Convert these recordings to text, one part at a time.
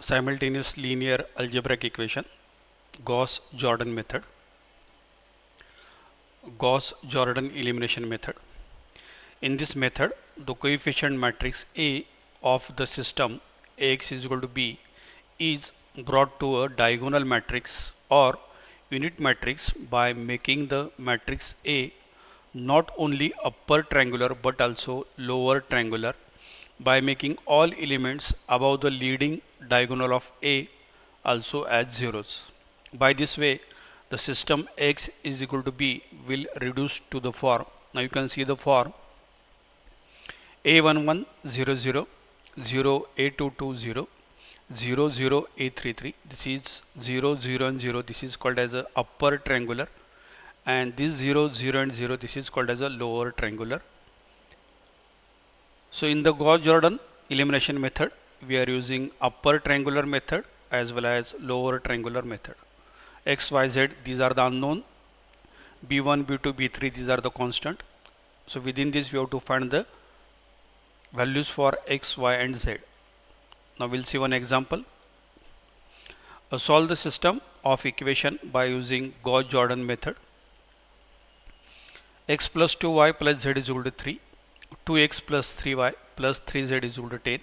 simultaneous linear algebraic equation, Gauss-Jordan method, Gauss-Jordan elimination method. In this method, the coefficient matrix A of the system Ax is equal to B is brought to a diagonal matrix or unit matrix by making the matrix A not only upper triangular but also lower triangular by making all elements above the leading diagonal of A also as zeros. By this way, the system X is equal to B will reduce to the form. Now you can see the form A11 0 0 0 A22 0 0 0 A33. This is 0 0 and 0. This is called as a upper triangular, and this 0 0 and 0 this is called as a lower triangular. So in the Gauss-Jordan elimination method, we are using upper triangular method as well as lower triangular method. X, Y, Z, these are the unknown. B1, B2, B3, these are the constant. So within this we have to find the values for X, Y and Z. Now we'll see one example. Solve the system of equation by using Gauss-Jordan method. X plus 2y plus z is equal to 3. 2x plus 3y plus 3z is equal to 10.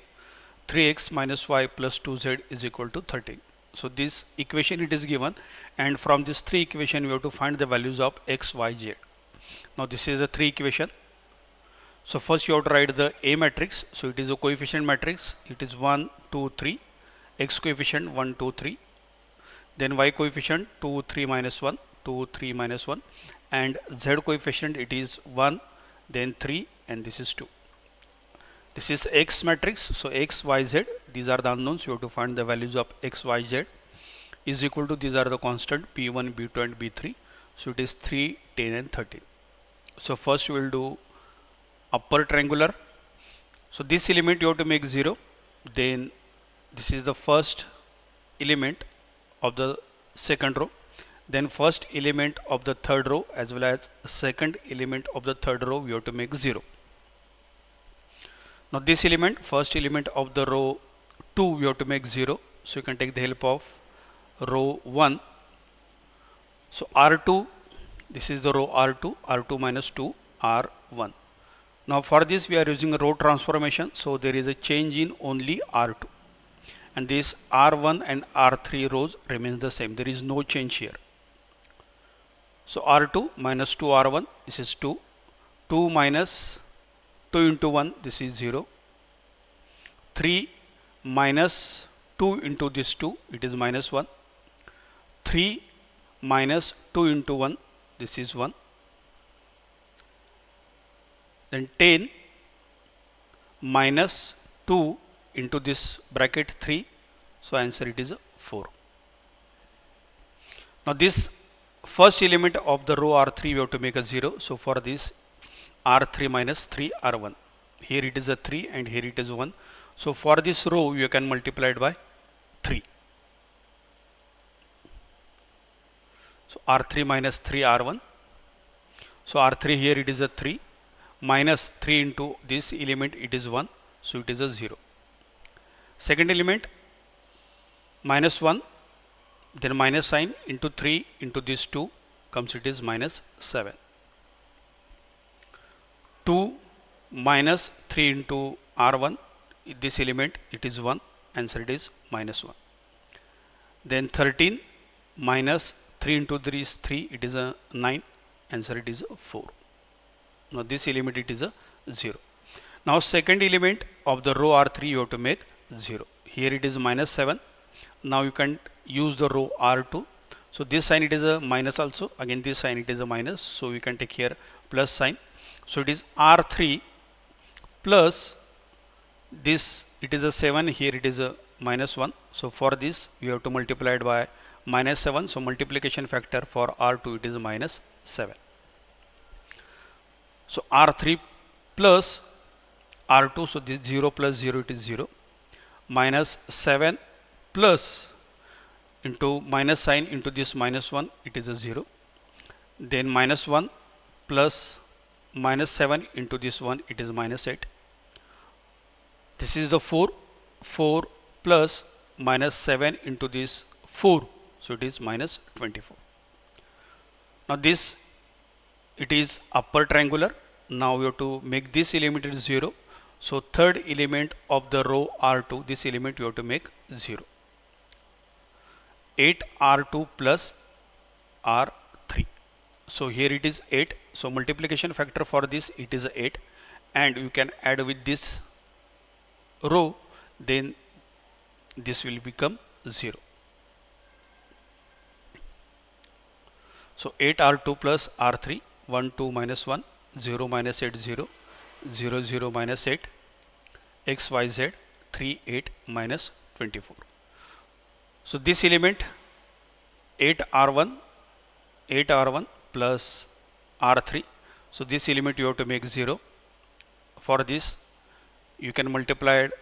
3x minus y plus 2z is equal to 13. So this equation it is given, and from this three equation we have to find the values of x, y, z. Now this is a three equation. So first you have to write the A matrix. So it is a coefficient matrix. It is 1, 2, 3. X coefficient 1, 2, 3. Then y coefficient 2, 3 minus 1, 2, 3 minus 1. And z coefficient it is 1, then 3, and this is 2. This is X matrix. So X, Y, Z, these are the unknowns. You have to find the values of X, Y, Z is equal to, these are the constant P1, B2 and B3. So it is 3, 10 and 13. So first we will do upper triangular. So this element you have to make 0. Then this is the first element of the second row. Then first element of the third row as well as second element of the third row we have to make 0. Now this element, first element of the row 2 we have to make 0. So you can take the help of row 1. So R2, this is the row R2, R2 minus 2, R1. Now for this we are using a row transformation. So there is a change in only R2. And this R1 and R3 rows remains the same. There is no change here. So R2 minus 2 R1, this is 2. 2 minus 2 into 1, this is 0. 3 minus 2 into this 2, it is minus 1. 3 minus 2 into 1, this is 1. Then 10 minus 2 into this bracket 3, so answer it is 4. Now this first element of the row R3 we have to make a 0. So for this R3 minus 3 R1. Here it is a 3 and here it is 1. So for this row you can multiply it by 3. So R3 minus 3 R1. So R3 here it is a 3 minus 3 into this element it is 1. So it is a 0. Second element minus 1, then minus sign into 3 into this 2 comes, it is minus 7. 2 minus 3 into R1, this element it is 1, answer it is minus 1. Then 13 minus 3 into 3 is 3, it is a 9, answer it is 4. Now this element it is a 0. Now second element of the row R3 you have to make 0. Here it is minus 7. Now you can use the row R2. So this sign it is a minus also. Again this sign it is a minus. So we can take here plus sign. So it is R3 plus this it is a 7. Here it is a minus 1. So for this we have to multiply it by minus 7. So multiplication factor for R2 it is a minus 7. So R3 plus R2. So this 0 plus 0 it is 0. Minus 7 plus into minus sign into this minus 1 it is a 0. Then minus 1 plus minus 7 into this 1 it is minus 8. This is the 4. 4 plus minus 7 into this 4, so it is minus 24. Now this, it is upper triangular. Now we have to make this element is 0. So third element of the row R2, this element you have to make 0. 8 R2 plus R3. So here it is 8. So multiplication factor for this, it is 8, and you can add with this row, then this will become 0. So 8 R2 plus R3, 1 2 minus 1, 0 minus 8 0, 0 0 minus 8, x y z 3 8 minus 24. So this element 8R1 plus R3. So this element you have to make 0. For this you can multiply it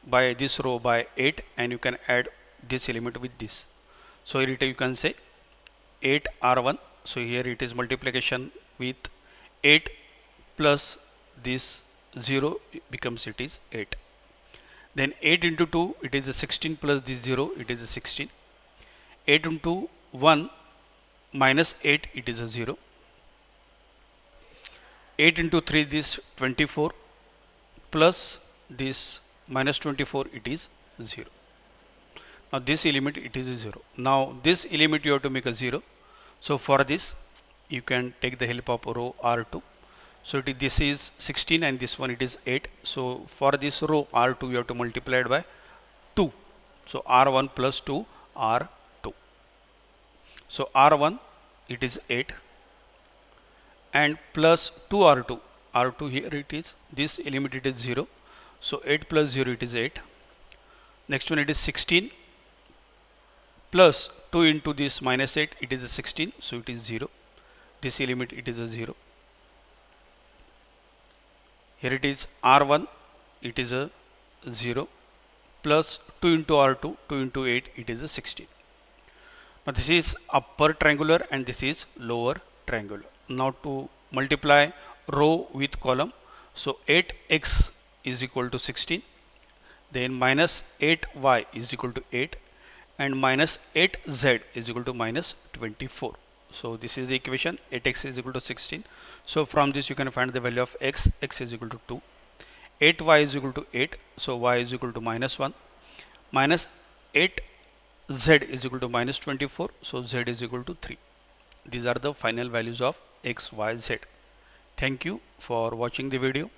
by this row by 8, and you can add this element with this. So here you can say 8R1. So here it is multiplication with 8 plus this 0 becomes it is 8. Then 8 into 2, it is a 16 plus this 0, it is a 16. 8 into 1 minus 8, it is a 0. 8 into 3, this 24 plus this minus 24, it is 0. Now this element, it is a 0. Now this element you have to make a 0. So for this you can take the help of row R2. So this is 16 and this one it is 8. So for this row R2 you have to multiply it by 2. So R1 plus 2 R2. So R1 it is 8 and plus 2 R2. R2 here it is, this element it is 0. So 8 plus 0 it is 8. Next one it is 16 plus 2 into this minus 8, it is a 16. So it is 0. This element it is a 0. Here it is R1, it is a 0 plus 2 into R2, 2 into 8, it is a 16. Now this is upper triangular and this is lower triangular. Now to multiply row with column, so 8x is equal to 16, then minus 8y is equal to 8, and minus 8z is equal to minus 24. So this is the equation, 8x is equal to 16. So from this you can find the value of x is equal to 2, 8y is equal to 8, so y is equal to minus 1, minus 8z is equal to minus 24, so z is equal to 3. These are the final values of x, y, z. Thank you for watching the video.